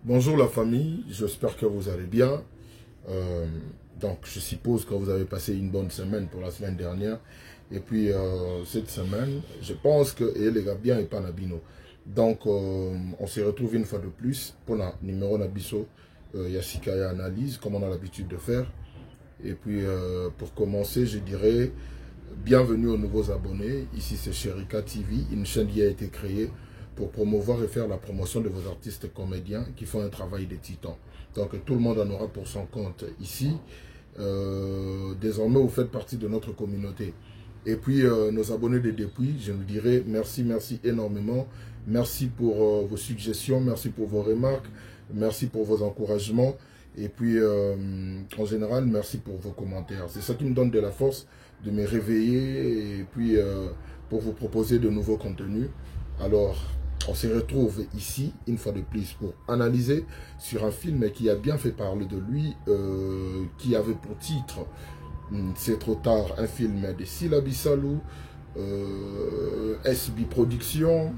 Bonjour la famille, j'espère que vous allez bien. Donc je suppose que vous avez passé une bonne semaine pour la semaine dernière. Et puis cette semaine, je pense que les gars bien et pas Nabino. Donc on se retrouve une fois de plus pour le numéro Nabiso Yasikaya Analyse, comme on a l'habitude de faire. Et puis pour commencer, je dirais bienvenue aux nouveaux abonnés. Ici c'est Sherika TV, une chaîne qui a été créée pour promouvoir et faire la promotion de vos artistes comédiens qui font un travail de titan. Donc tout le monde en aura pour son compte ici. Désormais, vous faites partie de notre communauté. Et puis, nos abonnés de depuis, je vous dirais merci énormément. Merci pour vos suggestions, merci pour vos remarques, merci pour vos encouragements. Et puis, en général, merci pour vos commentaires. C'est ça qui me donne de la force de me réveiller et puis pour vous proposer de nouveaux contenus. Alors, on se retrouve ici, une fois de plus, pour analyser sur un film qui a bien fait parler de lui, qui avait pour titre « C'est trop tard », un film de Sila Bissalou, SB Productions.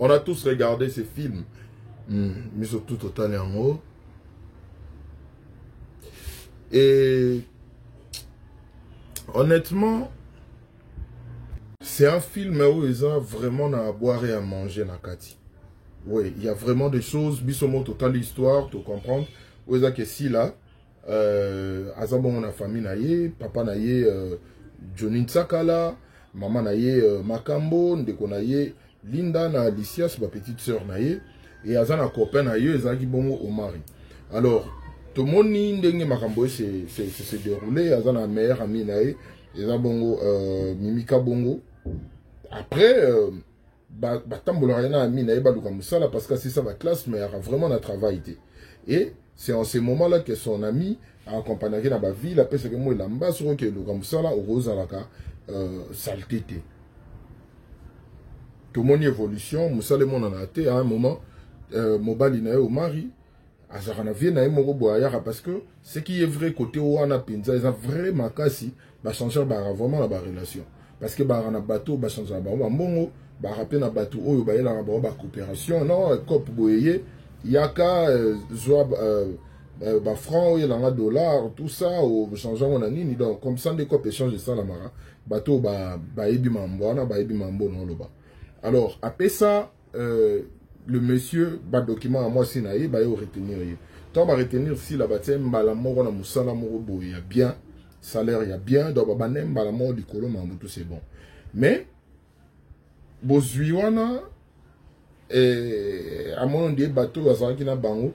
On a tous regardé ce film, mais surtout Total et en haut. Et honnêtement, c'est un film où ils ont vraiment à boire et à manger, Nakati. Oui, il y a vraiment des choses, bisomo total histoire, tu comprends. Où ils ont que si là, azabon on a famille naïe, papa naïe, Johnny Tsakala, maman naïe, Makambo, ndeko naïe, Linda na Alicia, c'est ma petite sœur naïe, et azan a copain naïe, ils ont qui bon au mari. Alors, tout le monde ndenge Makambo s'est déroulé, azan a meilleur ami naïe, ils ont bongo, Mimika bongo. Après, parce que c'est ça ma classe, mais il y a vraiment un travail. Et c'est en ce moment-là que son ami a accompagné dans la ville, après ce que moi il a mbas sur que le Gamsala au rose à la saleté. Tout mon évolution, Moussa le monde en a été à un moment, Mobali na au mari, Azarana vient na mo boyara parce que ce qui est vrai côté Wana Pinza, ils ont vraiment cassé, va changer vraiment la relation. Parce que bah on a bateau bah changer bah mbongo bah rappeler na bateau oyo bah la bah coopération non cop boyé yaka joa bah franc ou la dollar tout ça au changement on a nini donc comme ça des cop échange ça la mara bateau bah ebi mambo na bah ebi mambo non loba. Alors après ça le monsieur bah document à moi sinaï bah yo retenir tant bah retenir si la bâtiment bah la mort on a musala moro boy bien salaire il y a bien donc banem ba la mort du colon tout c'est bon mais bozuiwana et à mon des bateaux azaki na bango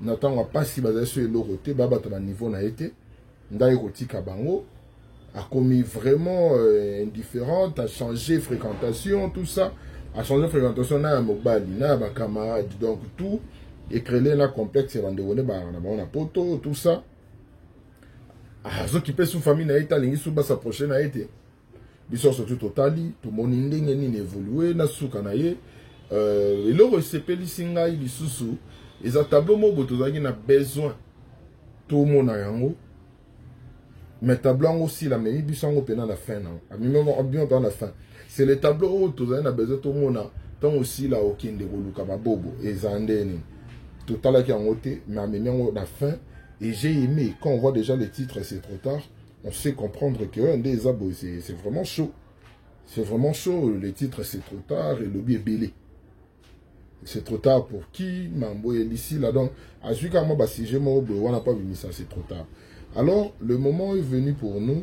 n'attend pas si basé sur le côté ba bato na niveau na été ndai kotika bango a commis vraiment indifférente a changé fréquentation tout ça a changé fréquentation na mobali na ba camarade donc tout et créer la complexe rendez-vous ba na poto tout ça. Qui peut sous famille na été lingi sous sa prochaine a été biso surtout totali tout mon ndenge ni évoluer na suka na ye et le recépeli singa il susu ils a tableau mo botozaki na besoin tout mon yango mais tableau aussi la mais biso ngo pena na fin na a bien dans la fin c'est le tableau où tozaki na besoin tout mon tant aussi là okinde koluka babobo ezandeni total qui en côté mais a menango na fin. Et j'ai aimé, quand on voit déjà les titres, c'est trop tard, on sait comprendre que des abos, c'est vraiment chaud. C'est vraiment chaud, les titres, c'est trop tard, et le lobby est belé. C'est trop tard pour qui? Mambo est ici, là, donc, à celui qui m'a si j'ai mon on n'a pas vu ça, c'est trop tard. Alors, le moment est venu pour nous,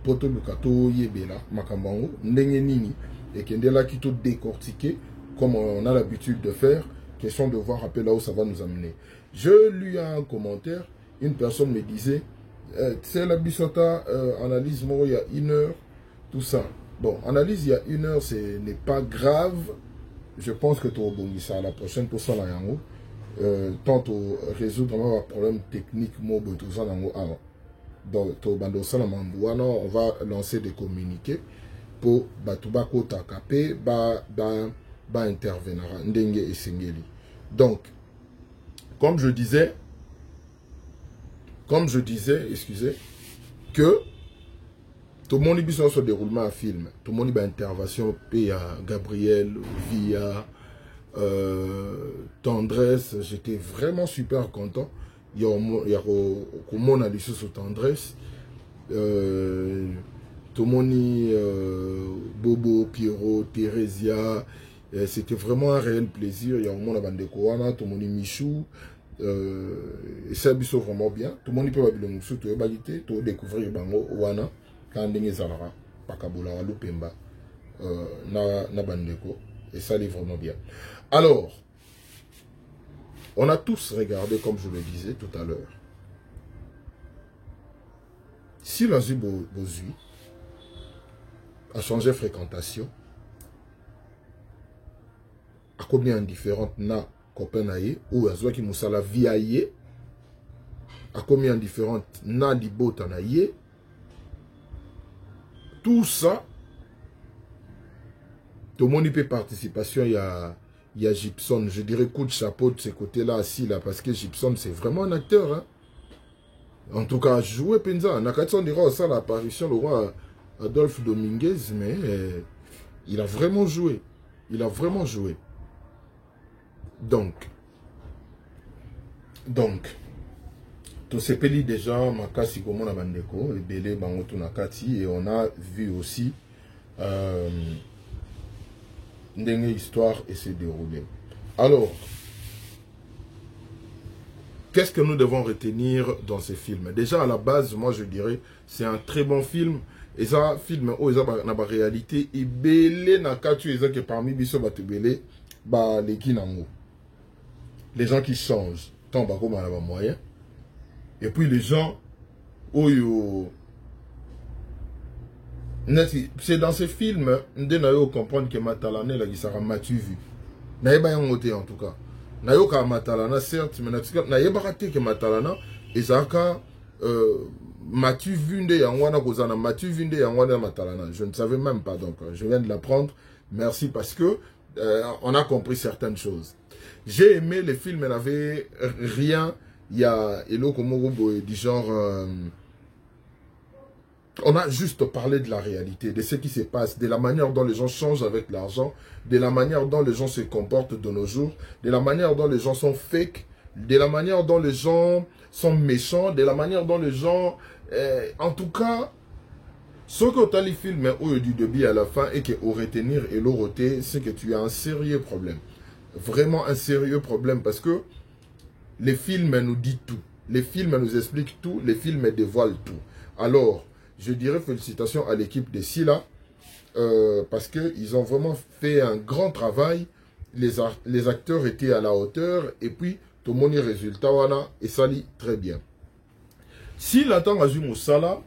Poto Lukato Yebela, Makambango, Ndenge Nini, et Kendela qui tout décortiqué, comme on a l'habitude de faire. Question de voir un peu là où ça va nous amener. Je lui ai un commentaire, une personne me disait, c'est la Bissota, analyse moi il y a 1 heure, tout ça. Bon, analyse il y a 1 heure, ce n'est pas grave. Je pense que tu vas rebondir ça la prochaine pour ça là yango. Tant au résoudre vraiment un problème technique, moi tout ça yango avant. Donc to bando ça on va lancer des communiqués pour batubako takapé ba intervenir ndenge et sengeli. Donc comme je disais, excusez, que tout le monde est sur le déroulement à film, tout le monde est intervention, il y a Gabriel, Via, Tendresse, j'étais vraiment super content. Il y a comment on sur Tendresse. Tomoni, Bobo, Pierrot, Thérésia. C'était vraiment un réel plaisir. Il y a un monde à Bandekoana, Tomoni Michou. Et ça a vraiment bien. Tout le monde peut découvrir Bango Wana quand on est Zalara, Pakabola, Lupemba, na Bandeko. Et ça est vraiment bien. Alors, on a tous regardé, comme je le disais tout à l'heure. Si l'Azu Bozui a changé de fréquentation, à combien différentes na Copenhague ou Azouaki Moussala Viaye, à combien différentes na Libotanaye, tout ça, tout le monde peut participation, il y a Gibson, je dirais coup de chapeau de ce côté-là, assis là, parce que Gibson c'est vraiment un acteur, hein. En tout cas, jouer Penza, Nakatson dira ça l'apparition, le roi Adolphe Dominguez, mais il a vraiment joué. Il a vraiment joué. Donc, tout ce pays déjà, Makasi Komona Bandeko, et Bélé Bangoto Nakati, et on a vu aussi une histoire et s'est déroulée. Alors, qu'est-ce que nous devons retenir dans ces films? Déjà, à la base, moi je dirais, c'est un très bon film. Et ça, film, oh, ça, na ba réalité, et belé na katu, et ça, que parmi biso batubele, bah, les kinango. Les gens qui changent, tant bah, comme on a moyen. Et puis les gens, oh, yo, c'est dans ces films, on comprendre que Matalane, là, il sera matu vu. N'a pas en tout cas. Nayoka Matalana, certes, mais n'a pas raté que Matalana, et ça Matu Vunde Yangwana Kozana, Matu Vunde Yangwana Matalana. Je ne savais même pas, donc je viens de l'apprendre. Merci parce que on a compris certaines choses. J'ai aimé les films, il n'avait rien. Il y a Elo Komorobo du genre. On a juste parlé de la réalité, de ce qui se passe, de la manière dont les gens changent avec l'argent, de la manière dont les gens se comportent de nos jours, de la manière dont les gens sont fake, de la manière dont les gens sont méchants, de la manière dont les gens... en tout cas, ce que tu as les films du début à la fin et que au retenir et l'oroté, c'est que tu as un sérieux problème. Vraiment un sérieux problème parce que les films nous disent tout. Les films nous expliquent tout, les films dévoilent tout. Alors, je dirais félicitations à l'équipe de Silla parce qu'ils ont vraiment fait un grand travail. Les acteurs étaient à la hauteur et puis tout le monde est résultat et ça lit très bien. Si l'attend à Moussala,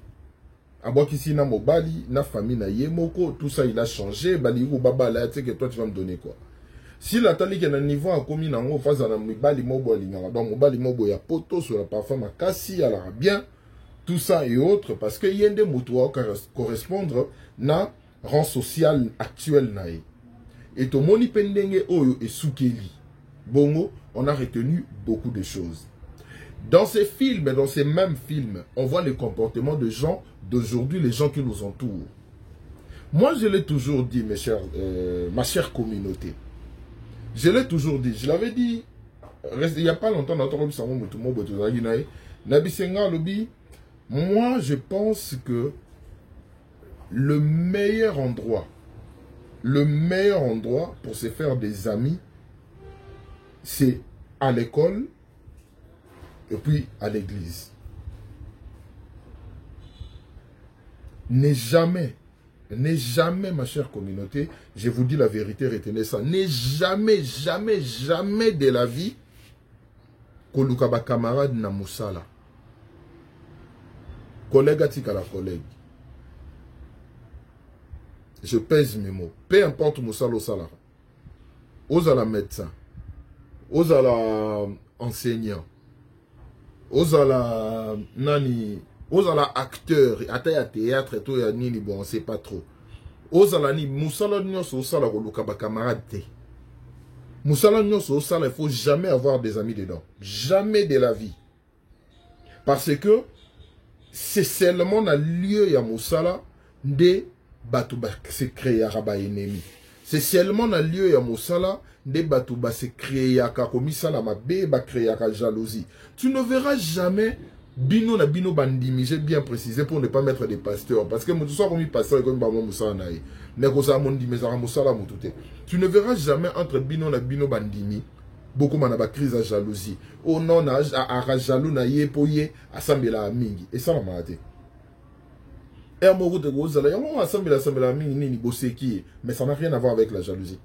à Boakisi na Mobali, na famille na Yemoko, tout ça il a changé. Bali ou Baba là, tu sais que toi tu vas me donner quoi. Si l'attend qu'il y a un niveau à commis na ngo face à na Mobali Mobali na donc Mobali Mobo ya poto sur la parfum à Kassi à la bien. Tout ça et autres, parce que y a des mots correspondre na rang social actuel nae. Et to moni pendenge oyo et soukeli. Bongo, on a retenu beaucoup de choses. Dans ces films, dans ces mêmes films, on voit les comportements de gens d'aujourd'hui, les gens qui nous entourent. Moi, je l'ai toujours dit, ma chère communauté. Je l'ai toujours dit. Je l'avais dit, il n'y a pas longtemps, moi, je pense que le meilleur endroit pour se faire des amis, c'est à l'école et puis à l'église. N'est jamais, ma chère communauté, je vous dis la vérité, retenez ça, n'est jamais de la vie que l'ukaba camarade na musala. Collègue à la collègue. Je pèse mes mots. Peu importe Moussalo Salara. Aux à la médecin. Aux à la enseignant. Aux à la nani. Aux à la acteur. À théâtre et tout. Nini bon on sait pas trop. Aux à la ni. Moussalo Nyoso Sala Golukaba camarade. Moussalo Nyoso Sala il faut jamais avoir des amis dedans. Jamais de la vie. Parce que c'est seulement dans le lieu ya Moussala de Batouba se créer à Rabat ennemi. C'est seulement dans le lieu ya mosala nde batu ba se créer ka komisala mabe ba créer ka jalousie. Tu ne verras jamais bino na bino bandimi, j'ai bien précisé pour ne pas mettre des pasteurs parce que mutu soit comme pasteur comme ba mosala na ye. Ne ko sa mondi mais za mosala mutute. Tu ne verras jamais entre bino na bino bandimi beaucoup mana ba crise à jalousie. Oh non na a jaloux na ye po ye asambela mingi. Et ça la malade. Et à mon goût de gros, mais ça n'a rien à voir avec la jalousie.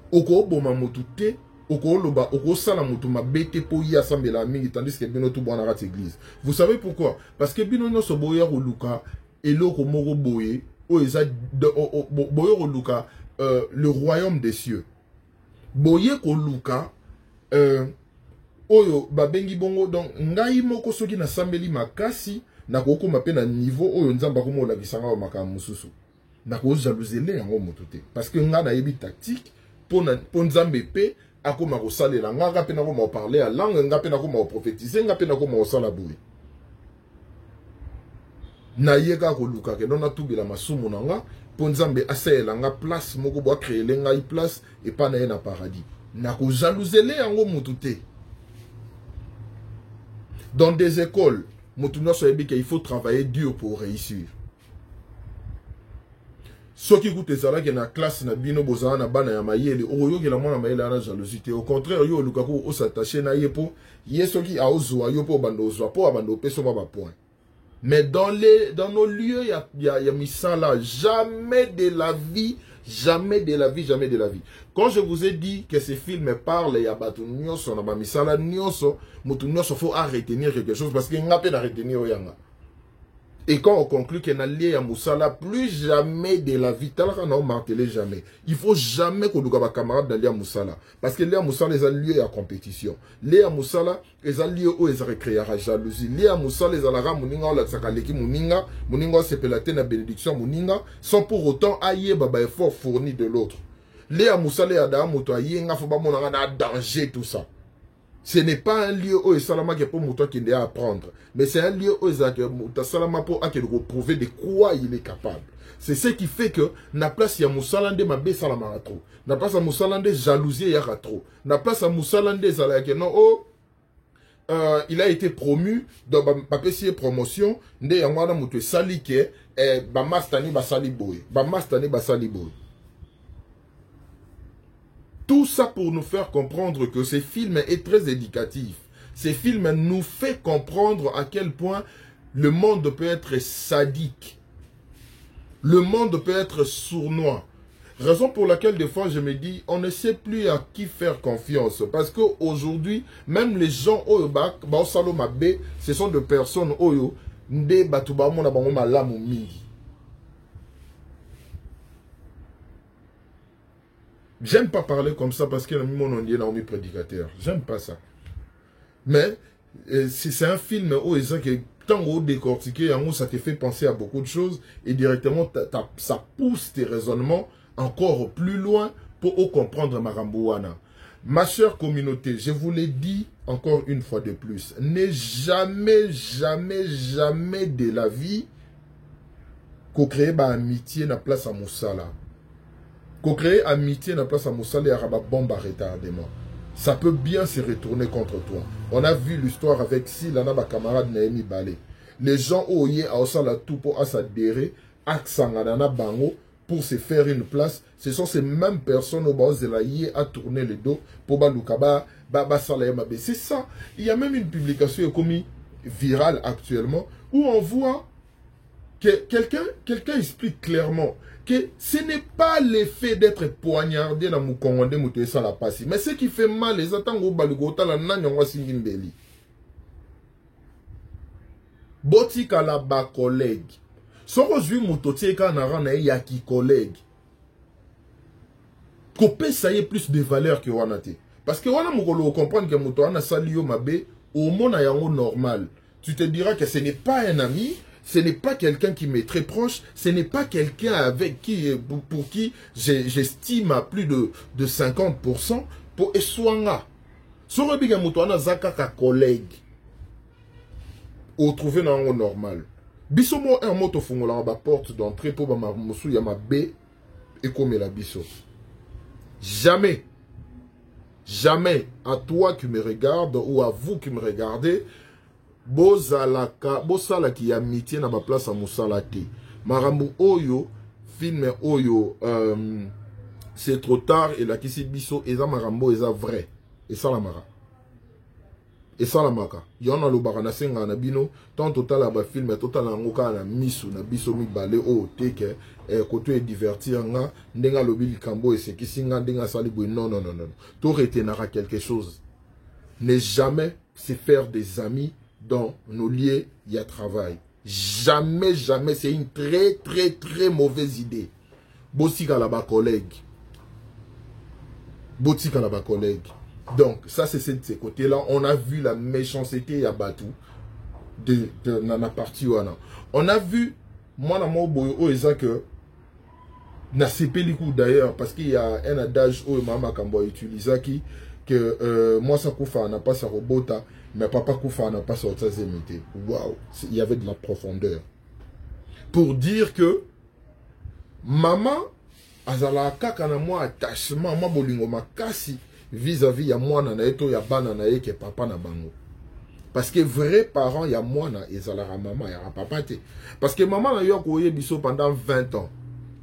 Oko boma motute, oko loba, oko sala motuma bete po yi assemble la mingi tandis que bino tout bon à l'église. Vous savez pourquoi? Parce que bino no so boyer ou luka et loko moro boye, o eza boyer ou luka le royaume des cieux. Boyer ko luka oyo babengi bongo donc ngai moko soki na sambeli makasi na koko mape na niveau oyo nzamba ko mola bisanga wa makamu mususu. Na ko jalousele yango motute parce que nga na yebi tactique pour nzambe pe akoma ko salela nga pe na ko mo parler à langue nga pe na ko mo prophétiser nga pe na ko mo sala boui. Na yeka ko luka ke dona tubila masumu na nga pour nzambe asela nga place moko bo créer nga i place et pas na paradis. Na ko jalousele yango motute. Dans des écoles, il faut travailler dur pour réussir. Ceux qui écoutent ça là, qui na classe na bino bozana na bana ya mayele, oyo ki la mona mayele ana jalousie. Au contraire, yo lukaku o s'attacher na yepo, yeso ki a ozwa yo po bando ozwa po abando peso ba point. Mais dans nos lieux il y a misala, jamais de la vie. Jamais de la vie, jamais de la vie. Quand je vous ai dit que ces films parlent, il y a batu nyoso, na ba misala nyoso, mutu nyoso faut retenir quelque chose parce qu'il n'y a pas à retenir oyanga. Et quand on conclut qu'il y a lié à Moussala, plus jamais de la vie, talaka na martelé jamais. Il faut jamais qu'on nous ait camarades dans l'Ia Moussala. Parce que l'Ia Moussala est lié à compétition. L'Ia Moussala est lié où ils recréent la jalousie. L'Ia Moussala est la mouninga ou la tsakaleki mouninga, mouninga c'est pelaté na bénédiction mouninga, sans pour autant aïe baba effort fourni de l'autre. L'Ia Moussala est à da moto aïe nga foba monanga na danger tout ça. Ce n'est pas un lieu où Salama qui est pour toi qui doit apprendre. Mais c'est un lieu où Salama pour prouver de quoi il est capable. C'est ce qui fait que na place ya Moussalande mabé Salama trop. Na place ya Moussalande jalousie ya trop. Na place ya Moussalande zalake non oh il a été promu dans papier promotion nde yangwana mutu sali ke ba mastani ba sali boy. Ba mastani ba sali boy. Tout ça pour nous faire comprendre que ce film est très éducatif. Ce film nous fait comprendre à quel point le monde peut être sadique. Le monde peut être sournois. Raison pour laquelle des fois je me dis, on ne sait plus à qui faire confiance. Parce qu'aujourd'hui, même les gens, ce sont des personnes, j'aime pas parler comme ça parce que mon on dit Naomi prédicateur. J'aime pas ça. Mais c'est un film où ils ont que tant qu'on décortiqué, ça te fait penser à beaucoup de choses et directement ça pousse tes raisonnements encore plus loin pour comprendre Marambouana. Ma chère communauté, je vous l'ai dit encore une fois de plus, n'est jamais, jamais, jamais de la vie qu'on crée une amitié dans la place à Moussala. Qu'on crée amitié dans la place à Moussala et à bombe à retardement. Ça peut bien se retourner contre toi. On a vu l'histoire avec Silana, ma camarade Naomi Balé. Les gens ont eu à Osala tout pour s'adhérer à Xanganana Bango pour se faire une place. Ce sont ces mêmes personnes au bas de la à tourner le dos pour Balukaba, Baba Salayamabe. C'est ça. Il y a même une publication commis virale actuellement où on voit que quelqu'un explique clairement que ce n'est pas l'effet d'être poignardé dans mon Congolais, la passe. Mais ce qui fait mal, les attentes au Balugota, la Nanyangwa Singimbeli. Botika la ba collègue. Soko zui mototieka na rana yaki collègue. Kopé ça y est plus de valeur que wanate. Parce que wana mokolo comprendre que moto ana sali yo mabe au monde yango normal. Tu te diras que ce n'est pas un ami. Ce n'est pas quelqu'un qui m'est très proche, ce n'est pas quelqu'un avec qui, pour qui j'estime à plus de 50% pour Eswanga. Sur le Moutoana Zaka collègue, au trouver dans le normal. Bisomo un moto fongola en bas porte d'entrée pour ma moussou yama B et comme la biso. Jamais. Jamais à toi qui me regarde ou à vous qui me regardez, bosala ki amitié na ba place à musala te. Marambu oyo, film oyo, c'est trop tard et la kisi biso, eza marambo, eza vrai. Et ça la mara. Et ça la maka. Y'en a le barana senga na bino, tant total à ba film, total à ngoka na misu, na biso mi balé, oh, teke, koto e divertir nga, ndenga lobi likambo et se kisinga, ndenga saliboui, non, non, non, non. Tout retenara quelque chose. Ne jamais se faire des amis dans nos lieux, il y a travail. Jamais, jamais, c'est une très, très, très mauvaise idée. Bossika là-bas, collègue. Bossika là-bas, collègue. Donc, ça, c'est de ces côtés-là. On a vu la méchanceté à Batou de la partie. On a vu, moi, dans mon boyo, que na sepeliku d'ailleurs, parce qu'il y a un adage où Mama Kambo utilise qui que moi, ça koufa n'a pas sa robota, mais papa koufa n'a pas sa zemité. Waouh, il y avait de la profondeur. Pour dire que maman, azala kaka na moi attachement, moi bolingo makasi. Vis-à-vis ya moi na eto ya bana na ke papa na bango. Parce que vrais parents ya moi na ezalara maman ya papa te. Parce que maman na yo ko biso pendant 20 ans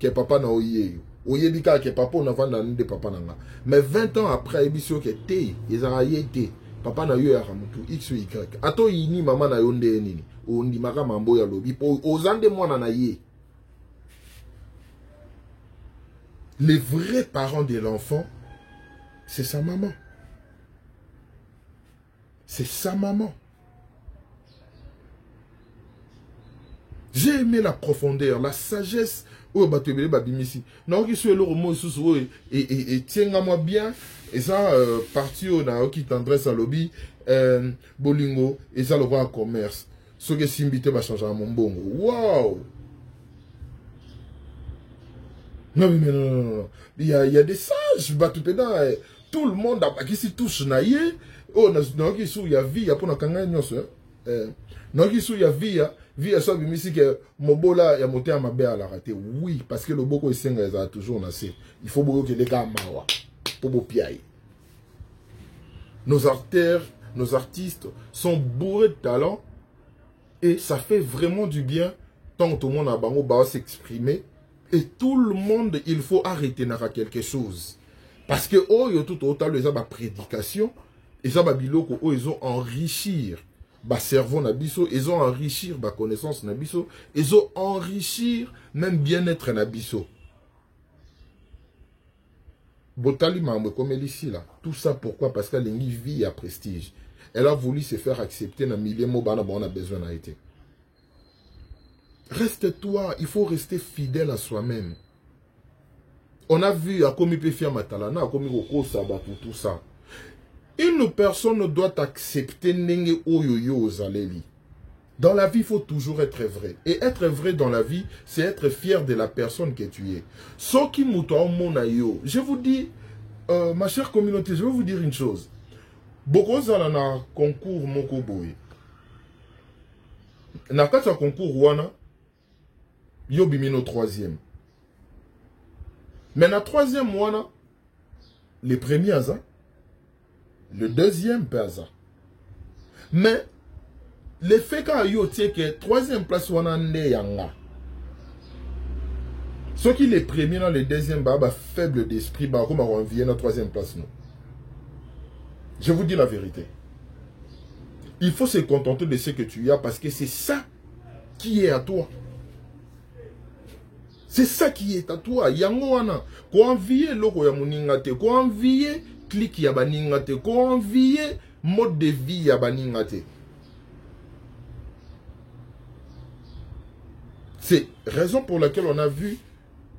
que papa na oye yo. Oye bika que papa na vanda de papa na nga. Mais 20 ans après biso que te ezara yete papa na yo ya ramutu x ou y. Ato yini maman na yo nde nini. O ndi maka mambo ya lobi po ozande moi na ye. Les vrais parents de l'enfant, c'est sa maman. C'est sa maman. J'ai aimé la profondeur, la sagesse. Oh, batebele babimisi. Non, qui soit le romo sous et tiens-moi bien. Et ça, parti au na qui tendresse à lobby, bolingo, et ça le roi commerce. Ce que simbité va changer à mon bongo. Waouh! Non, mais non. Il y a des sages, batupéda. Tout le monde a qui s'y touche naïe. Oh, non, qui sou ya vie, pour na kanga nyos. Non, qui sou ya vie, vie à ça, bimisi que mobola ya monté à ma belle à la raté. Oui, parce que le boko isenga a toujours nassé. Il faut beaucoup que les gars mawa. Pour beau piaille. Nos artères, nos artistes sont bourrés de talent. Et ça fait vraiment du bien. Tant que tout le monde a bango ba s'exprimer. Et tout le monde, il faut arrêter nara quelque chose. Parce que oh yo tout autant les ba prédication et ça ba biloko oh ils ont enrichir ba cerveau na biso, ils ont enrichir ba connaissance na biso, ils ont enrichir même bien-être na biso. Botali mamwe comme elle ici là. Tout ça pourquoi? Parce qu'elle a une vie à prestige. Elle a voulu se faire accepter dans milliers mots bana on a besoin n'a été. Reste-toi, il faut rester fidèle à soi-même. On a vu à comme il peut faire matalana, à comme il faut sabat tout ça. Une personne doit accepter nenge oyoyo zaleli. Dans la vie, il faut toujours être vrai. Et être vrai dans la vie, c'est être fier de la personne que tu es. Soki muto monayo. Je vous dis, ma chère communauté, je vais vous dire une chose. Beaucoup zalana concours moko boy. Na kata concours wana, yo bimino troisième. Mais la troisième wana, le premier aza, le deuxième pesa. Mais le fait que yo tie que troisième place wana nde yanga. Ceux qui les premiers dans le deuxième baba faible d'esprit ba comme on vient la troisième place non. Je vous dis la vérité. Il faut se contenter de ce que tu as parce que c'est ça qui est à toi. C'est ça qui est à toi. Yango wana. Ko envier loko ya muningate. Ko envier clic ya baningate. Ko envier mode de vie ya baningate. C'est raison pour laquelle on a vu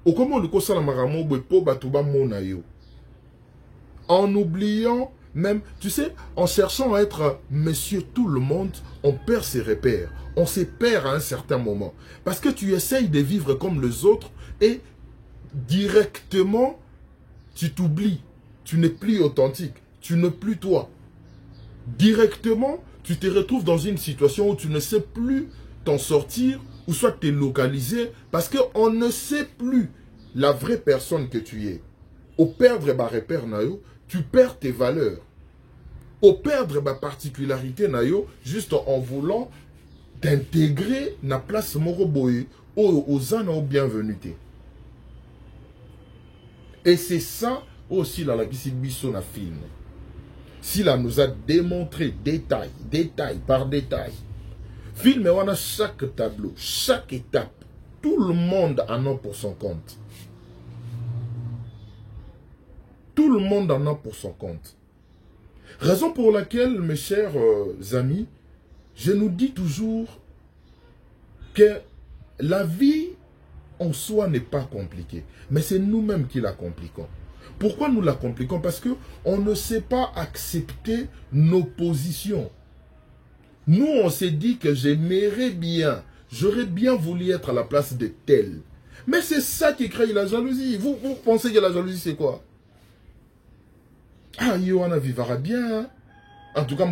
au comment le kosala maramo po batuba mona yo. En oubliant même, tu sais, en cherchant à être monsieur tout le monde, on perd ses repères. On se perd à un certain moment. Parce que tu essayes de vivre comme les autres et directement, tu t'oublies. Tu n'es plus authentique. Tu n'es plus toi. Directement, tu te retrouves dans une situation où tu ne sais plus t'en sortir ou soit tu es localisé parce qu'on ne sait plus la vraie personne que tu es. Au perdre ba repère na yo, tu perds tes valeurs. Au perdre ba particularité na yo, juste en voulant t'intégrer na place moko boye aux ans au bienvenuté. Et c'est ça aussi la kisi biso na film. Si là nous a démontré détail par détail. Film on a chaque tableau, chaque étape. Tout le monde en a pour son compte. Tout le monde en a pour son compte. Raison pour laquelle, mes chers amis, je nous dis toujours que la vie en soi n'est pas compliquée. Mais c'est nous-mêmes qui la compliquons. Pourquoi nous la compliquons? Parce qu'on ne sait pas accepter nos positions. Nous, on s'est dit que j'aimerais bien, j'aurais bien voulu être à la place de tel. Mais c'est ça qui crée la jalousie. Vous pensez que la jalousie, c'est quoi? Ah, Yohana vivra bien. Hein? En tout cas,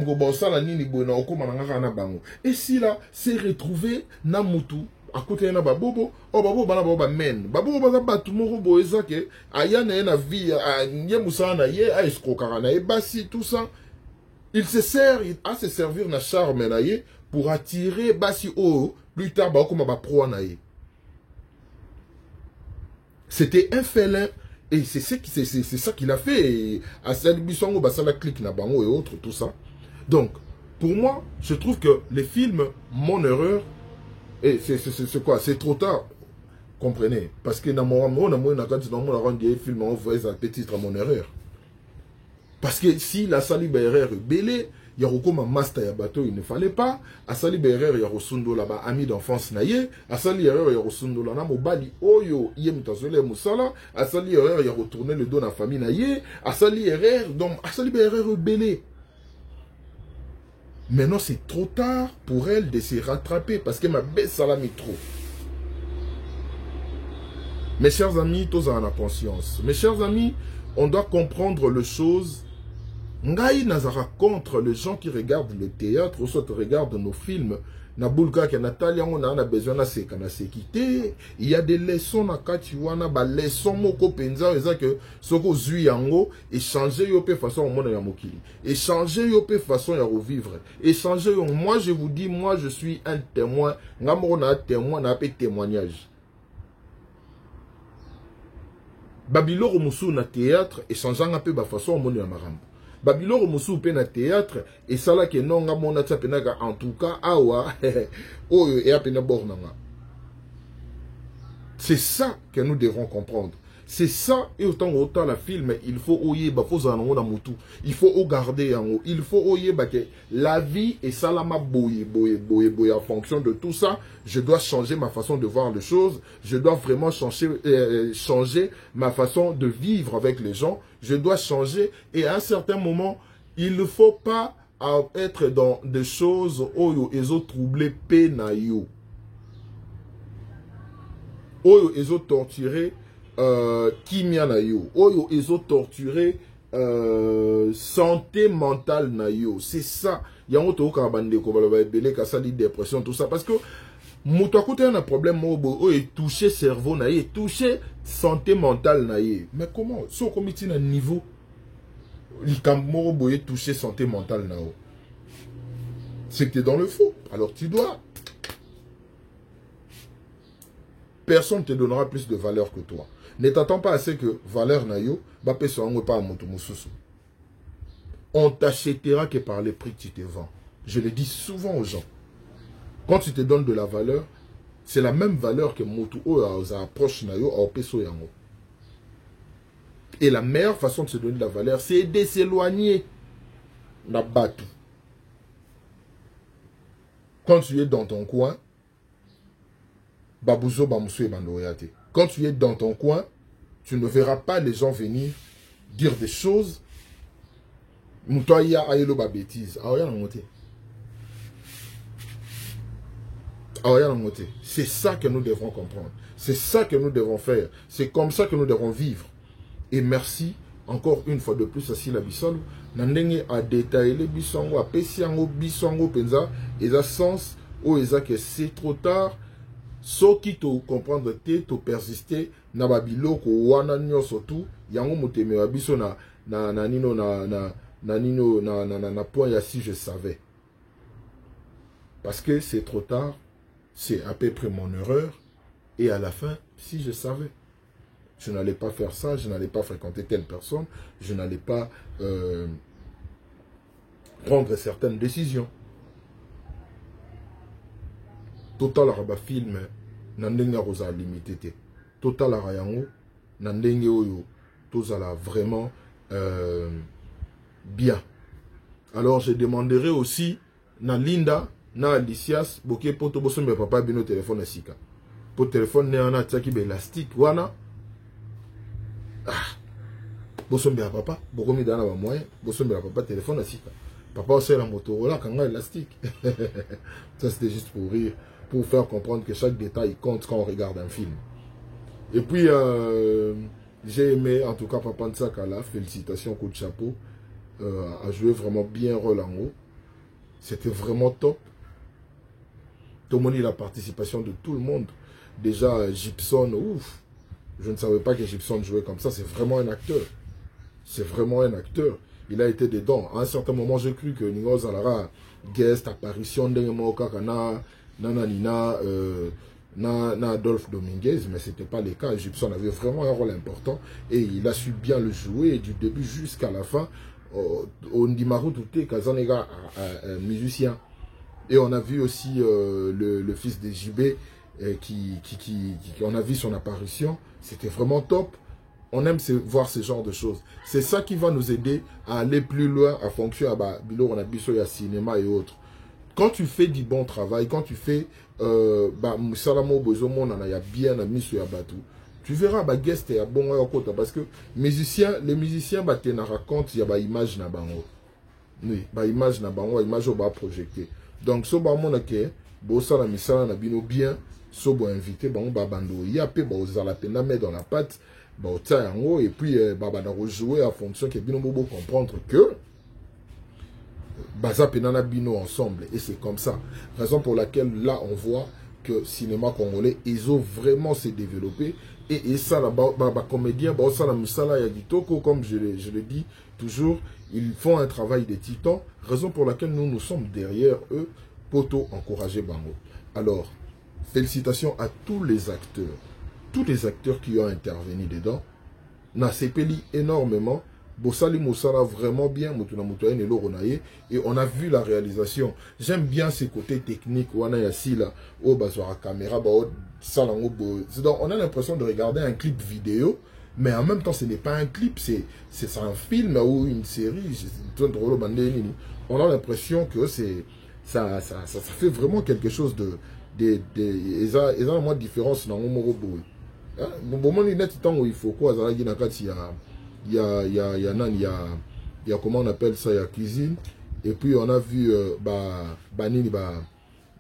et si là, c'est retrouvé na mutu, à côté na babobo, oh babo bana baba men, babo bana batu moko boeza ke, ayana na vie, nye musana ye, a escroquera na ye, basi tout ça, il se sert à se servir na charme na ye pour attirer basi oh, plus tard ba comme ba pro na ye. C'était un félin. Et c'est ça qu'il a fait. À Salibisongo, Basala clique na bango et autres, tout ça. Donc, pour moi, je trouve que les films, Mon Erreur, et c'est quoi? C'est trop tard. Comprenez? Parce que dans mon film, on voit un petit titre Mon Erreur. Parce que si la Saliba erreur est belée, il y a un master ya bateau, il ne fallait pas. À Saliba erreur, il y a Rosundo là-bas, ami d'enfance naïe. À Saliba erreur, il y a Rosundo là-bas, Mobali Oyo, Yem Tazole Moussala. À Saliba erreur, il y a retourné le dos dans la famille naïe. À Saliba erreur, donc, à Saliba erreur est belée. Maintenant, c'est trop tard pour elle de se rattraper parce que ma bête salami trop. Mes chers amis, tous en a conscience. Mes chers amis, on doit comprendre les choses. Ngai nazara contre les gens qui regardent le théâtre ou soit regardent nos films. Na bulka ke Natalia on a besoin na séquité. Il y a des leçons na katiwana ba leçons moko penza eza que soko zui yango échanger yo pe façon au monde ya mokili. Échanger yo pe façon ya revivre. Échanger yo moi je vous dis moi je suis un témoin. Ngamoro na témoin na pe témoignage. Babiloro musu na théâtre échangeant un peu ba façon au monde ya marambo. Babiloro musu pe na théâtre et ça là que non nga mona tsapenaka en tout cas awa oyo et apena bornanga. C'est ça que nous devons comprendre. C'est ça et autant la film il faut oyer ba faut zanongo na mutu. Il faut garder en haut. Il faut oyer ba que la vie est salama boye en fonction de tout ça, je dois changer ma façon de voir les choses, je dois vraiment changer ma façon de vivre avec les gens. Je dois changer et à un certain moment, il ne faut pas être dans des choses où ils ont troublé penayo. Où ils ont torturé kimia na yo. Où ils ont torturé santé mentale na yo. C'est ça. Il y a un autre dépression, tout ça. Parce que moto côté un problème où il touché cerveau na ye, touché santé mentale na ye. Mais comment? Si on commet un niveau, il boye touché santé mentale na yo. C'est que tu es dans le faux. Alors tu dois. Personne ne te donnera plus de valeur que toi. Ne t'attends pas à ce que valeur na yo, bapé so pas à moto mususu. On t'achètera que par les prix que tu te vends. Je le dis souvent aux gens. Quand tu te donnes de la valeur, c'est la même valeur que moto approche na yo au peso yango. Et la meilleure façon de se donner de la valeur, c'est de s'éloigner na batu. Quand tu es dans ton coin, babouzo bamousso et bandoyate. Quand tu es dans ton coin, tu ne verras pas les gens venir dire des choses. Moutoya ayelo ba bêtise. C'est ça que nous devons comprendre. C'est ça que nous devons faire. C'est comme ça que nous devons vivre. Et merci encore une fois de plus à Sila Bissalo. Nandenge a détaillé les bisongo, a pesiango, bisongo, penza, et ça sens, ou eza que c'est trop tard. soki to comprendre te to persister na babiloko wana nyonso tu yango moteme wa biso na point ya si je savais. Parce que c'est trop tard, c'est à peu près mon erreur, et à la fin, si je savais, je n'allais pas faire ça, je n'allais pas fréquenter telle personne, je n'allais pas prendre certaines décisions. Total araba film, nandenga rosa limité. Total arayango, nandenge oyo, tozala vraiment bien. Alors je demanderai aussi, na Linda, na Alicias, boke poto bosombe papa bino téléphone asika. Pour téléphone ne ana tsaki be élastique wana. Bosombe à papa, bokomi dana ba moyen, bosombe à papa téléphone asika. Papa aussi la Motorola kanga élastique. Ça c'était juste pour rire, pour faire comprendre que chaque détail compte quand on regarde un film. Et puis j'ai aimé en tout cas Papa Ntsakala, félicitations coup de chapeau, a joué vraiment bien rôle en haut. C'était vraiment top. Tout le monde, la participation de tout le monde. Déjà, Gibson, ouf. Je ne savais pas que Gibson jouait comme ça. C'est vraiment un acteur. C'est vraiment un acteur. Il a été dedans. À un certain moment, j'ai cru que Ningo Zalara, guest, apparition, na Adolphe Dominguez, mais ce n'était pas le cas. Gibson avait vraiment un rôle important et il a su bien le jouer du début jusqu'à la fin. On dit Maru Touté, Kazanega, musicien. Et on a vu aussi le fils de JB on a vu son apparition. C'était vraiment top. On aime voir ce genre de choses. C'est ça qui va nous aider à aller plus loin, à fonctionner à Bilo, on a vu sur le cinéma et autres. Quand tu fais du bon travail, quand tu fais Salamo Bozomo, on a bien mis sur Yabatou, tu verras guest et bon parce que les musiciens te racontent il y a image na bango. Oui, image na bango, image au bas projeté. Donc so ba mona ke bo sala misala na bino bien, so bo invité bango ba bando ya pe ba ozala pena mettre dans la pâte, ba ota yango et puis ba na rejouer en fonction que bino bo comprendre que baza penana bino ensemble et c'est comme ça. Raison pour laquelle là on voit que le cinéma congolais ils ont vraiment se développé et ça là comédien ba ça la misala ya ditoko comme je le dis toujours, ils font un travail de titan, raison pour laquelle nous sommes derrière eux pour encourager Bango. Alors, félicitations à tous les acteurs qui ont intervenu dedans. Na sepeli énormément. Bossali Moussala vraiment bien, et on a vu la réalisation. J'aime bien ces côtés techniques, on a caméra, on a l'impression de regarder un clip vidéo, mais en même temps ce n'est pas un clip, c'est un film ou une série. On a l'impression que ça fait vraiment quelque chose de moins de différence dans le monde. Il faut quoi il y a comment on appelle ça, il y a cuisine, et puis on a vu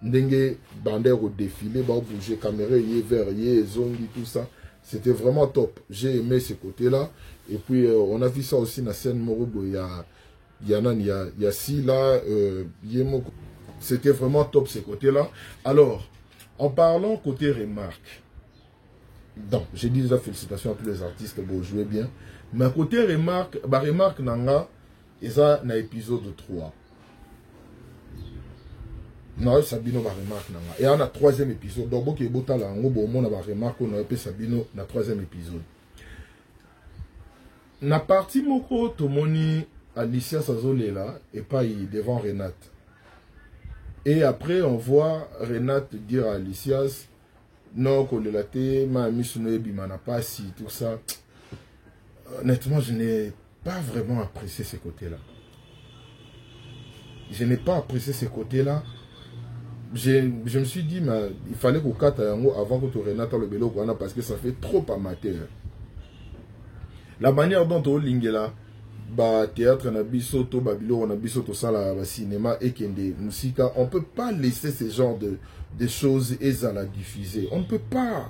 ndenge bander au défilé, bouger caméra, vers zongi, tout ça, c'était vraiment top. J'ai aimé ce côté là, et puis on a vu ça aussi dans la scène Morobo, il y a Sila, c'était vraiment top ce côté là. Alors en parlant côté remarque, donc j'ai dit déjà félicitations à tous les artistes, bon jouez bien. Mais côté remarque, remarque nanga, et ça na épisode 3. Non, Sabino va remarque nanga. Et on a troisième épisode. Donc, beaucoup de gens ont remarque on a fait Sabino na troisième épisode. Na partie moko tomoni Alicia Sazolela et pas devant Renate. Et après on voit Renate dire à Alicia non qu'on l'a té ma misune bimana pas si tout ça. Honnêtement, je n'ai pas vraiment apprécié ces côtés-là. Je n'ai pas apprécié ces côtés-là. Je me suis dit, mais il fallait qu'on cate avant que tu Renata le bélo parce que ça fait trop amateur. La manière dont on lingela, théâtre nabiso, to babilo nabiso, to ça la cinéma et kende musika, on peut pas laisser ce genre de choses et à la diffuser. On ne peut pas.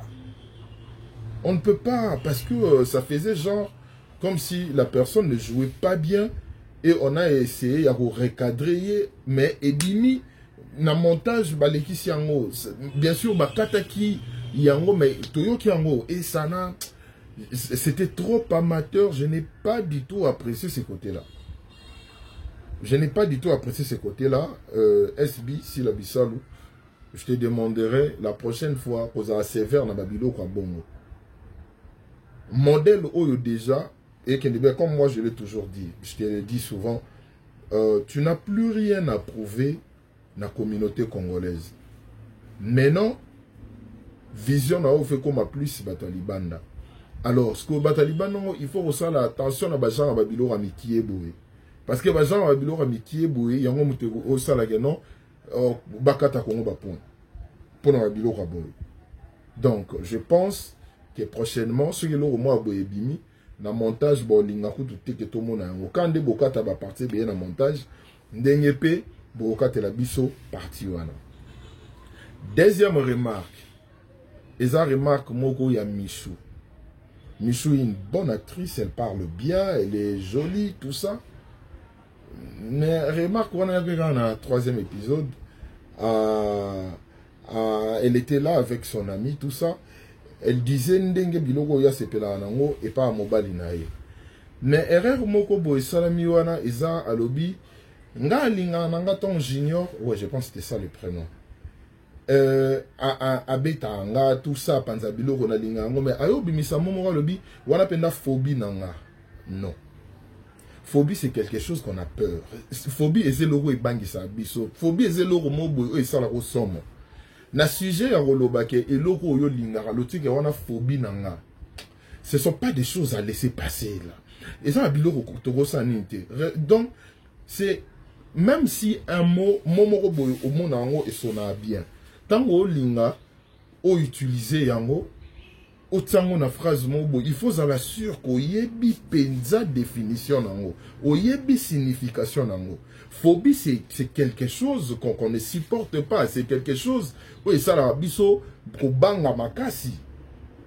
On ne peut pas parce que ça faisait genre comme si la personne ne jouait pas bien et on a essayé de recadrer, mais Edimi, na montage balekisi yango bien sûr bakataki yango mais toyoki yango et ça n'a c'était trop amateur. Je n'ai pas du tout apprécié ce côté là. Je n'ai pas du tout apprécié ce côté là. SB si la bisalou je te demanderai la prochaine fois aux sévère na babilo kwa bongo modèle oyo déjà et comme moi je l'ai toujours dit, je te l'ai dit souvent, tu n'as plus rien à prouver na communauté congolaise. Maintenant, vision na fait comme plus batalibanda. Alors, ce que batalibanda, il faut aussi la attention à bajan à babilo ramikié boué. Parce que bajan à babilo ramikié boué, yango mutego au salage non, bakata kongo ba point. Pour na babilo raboué. Donc, je pense que prochainement, ce que l'on moi boye bimi, na montage bolinga kutu teke to mona yango kande bokata ba partie bien na montage ndenge pe bokata la biso partie wana. Deuxième remarque, eza remarque moko ya Michou. Michou est une bonne actrice, elle parle bien, elle est jolie, tout ça. Mais remarque on a vu dans le troisième épisode, elle était là avec son ami, tout ça. Elle disait ndenge biloko ya sepela nango et pas mobali nae. Mais erreur moko boy salami wana eza alobi nga linga nanga ton junior, ouais je pense que c'était ça le prénom. Abeta nga tout ça panza biloko na linga ngo mais ayo bimisa momo alobi wana penda phobie nanga. Non. Phobie c'est quelque chose qu'on a peur. Phobie ezelo e bangisa biso. Phobie ezelo mobo e sala ko somo. Na sujet ya rolobake et loko oyo lingara lotike wana phobie nanga. Ce sont pas des choses à laisser passer là. Et ça biloko toko sanité. Donc c'est même si un mot momo boyo au monde nango et sona bien. Tant o linga o utiliser yango o tango na phrase mobo il faut avoir sûr ko yebi penza définition nango. O yebi signification nango. Phobie, c'est quelque chose qu'on ne supporte pas. C'est quelque chose où ça la biso pour banga makasi.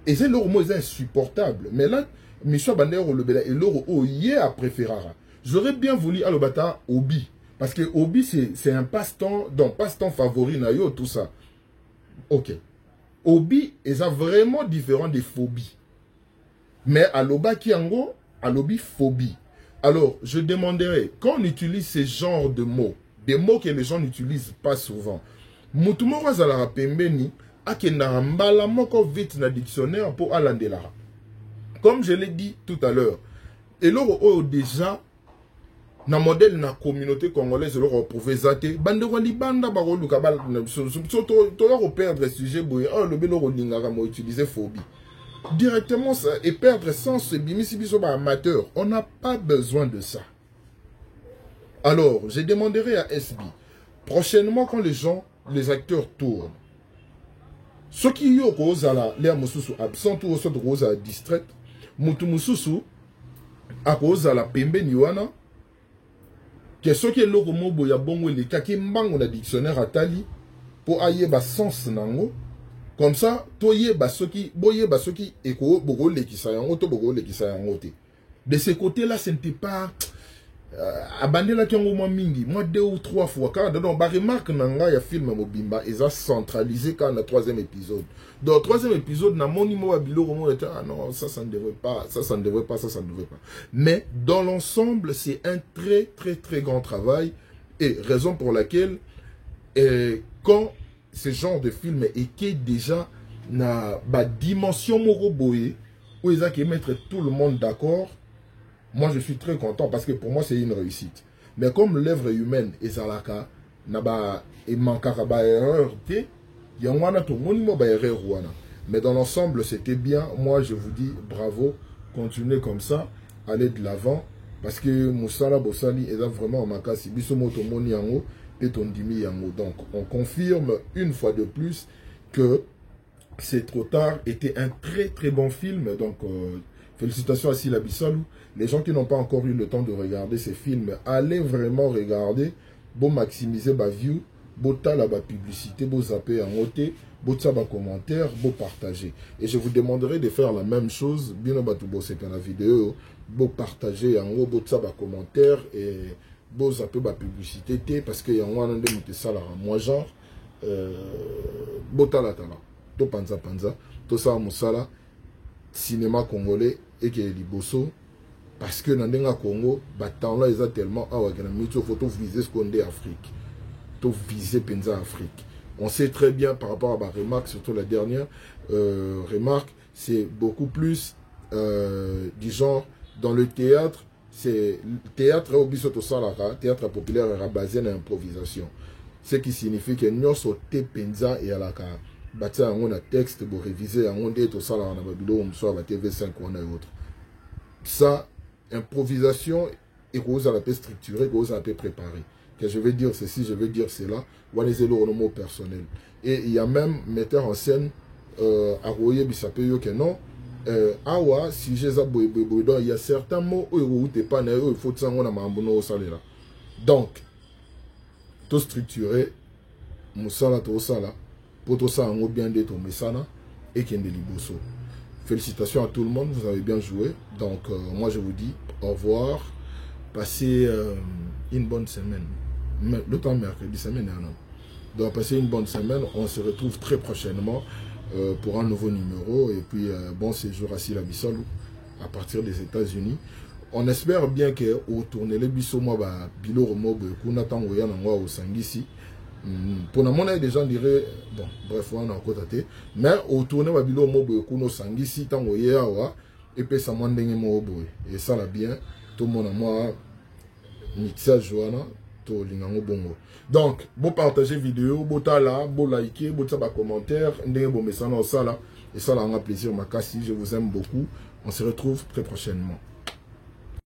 Et c'est leur mot insupportable. Mais là, Michel Bandero le bela et leur oye a préférara. J'aurais bien voulu alobata hobby parce que hobby c'est un passe-temps, donc passe-temps favori na yo tout ça. OK. Hobby est vraiment différent des phobies. Mais aloba kiango, alobi phobie. Alors, je demanderais, quand on utilise ce genre de mots, des mots que les gens n'utilisent pas souvent, mutumoro zala pembeni, akendara mbala moko vite na dictionnaire pour alandelara. Comme je l'ai dit tout à l'heure, et l'euro déjà, na modèle na communauté congolaise, l'euro prouvé zate, bandero libanda baro lukabal, to perdre sujet boye, le belo lingara mo utiliser phobie. Directement ça et perdre sens amateur. On n'a pas besoin de ça. Alors, je demanderai à SB, prochainement quand les acteurs tournent, ceux qui y ont la l'air mususu absent ou soit rose à distrait, mutu mususu à cause à la pembe niwana, que ceux qui l'ont mobo ya bongo les kaki mbango na dictionnaire à tali pour ailler bas sens nango. Comme ça, toye basoki, boye basoki, eko bogo le kisayango, to bogo le kisayango te. De ce côté-là, ce n'était pas abandonné la kiango moi mingi. Moi 2 ou 3 fois, car donc ba remarque nanga ya film mobimba, ils a centralisé quand le 3e épisode. Dans le 3e épisode, na monimo abilo romo était ah non, ça ne devrait pas, ça ne devrait pas, ça ne devrait pas. Mais dans l'ensemble, c'est un très grand travail et raison pour laquelle quand ce genre de film est qui déjà na ba dimension moroboé où ils ont qui mettre tout le monde d'accord. Moi je suis très content parce que pour moi c'est une réussite. Mais comme l'œuvre humaine est zalaka na ba et manquera ba erreur té yangwana to monimo ba erreur wana. Mais dans l'ensemble c'était bien. Moi je vous dis bravo, continuez comme ça, allez de l'avant parce que Moussala Bossali est vraiment makasi biso moto moni yango. Donc, on confirme une fois de plus que C'est trop tard était un très bon film. Donc, félicitations à Sila Bissalou. Les gens qui n'ont pas encore eu le temps de regarder ces films, allez vraiment regarder. Bon maximiser ma view, bon ta la publicité, bon zapper en ôté, bon ça bas commentaire, bon partager. Et je vous demanderai de faire la même chose. Bien au bateau c'est la vidéo, bon partager en haut, bon ça bas commentaire et boza peu ba publicité té parce que y a un de monter ça là moi genre botala tala to panza to ça musala cinéma congolais et que liboso parce que dans le Congo temps là ils ont tellement faut viser ce qu'on est Afrique to viser penza Afrique. On sait très bien par rapport à ma remarque, surtout la dernière remarque, c'est beaucoup plus du genre dans le théâtre. C'est théâtre au bisoto salara, théâtre populaire est basé dans l'improvisation. Ce qui signifie que nous sommes penza et à la carte. Bâtir un texte pour réviser un monde tout ça là on a babilo on soit la TV5 ou on a autre. Ça improvisation et cause à la paix structurée, cause à la paix préparée. Que je vais dire ceci, je vais dire cela. Ou les élo au mot personnel. Et il y a même metteur en scène à Royer Bissapeyo que non. Awa si j'ai ça il y a certains mots où t'es pas né il faut que ça on a mambono au salaire. Donc tout structuré, musala to sala. Pour tout ça, on a bien dit ton message et qu'il y a des liboso. Félicitations à tout le monde, vous avez bien joué. Donc, moi je vous dis au revoir. Passez une bonne semaine. Le temps mercredi, semaine dernière. Donc, passez une bonne semaine. On se retrouve très prochainement pour un nouveau numéro. Et puis, bon séjour à Sila Bissol à partir des États-Unis. On espère bien que au tourner les biso moi bilo remobe kuna tango ya nangwa au sangisi. Pour le moment, des gens diraient, bon, bref, on a encore tâté, mais au tourner, on bilo mobo kuno sangisi tango ya wa et puis ça mandenge mobo et ça la bien tout le monde a moi mixa joana to lingango bongo. Donc, bon partager vidéo, bon tala, bon liker, bon ça commentaire, ndenge bon message ça là et ça là on a plaisir ma kasi, je vous aime beaucoup. On se retrouve très prochainement.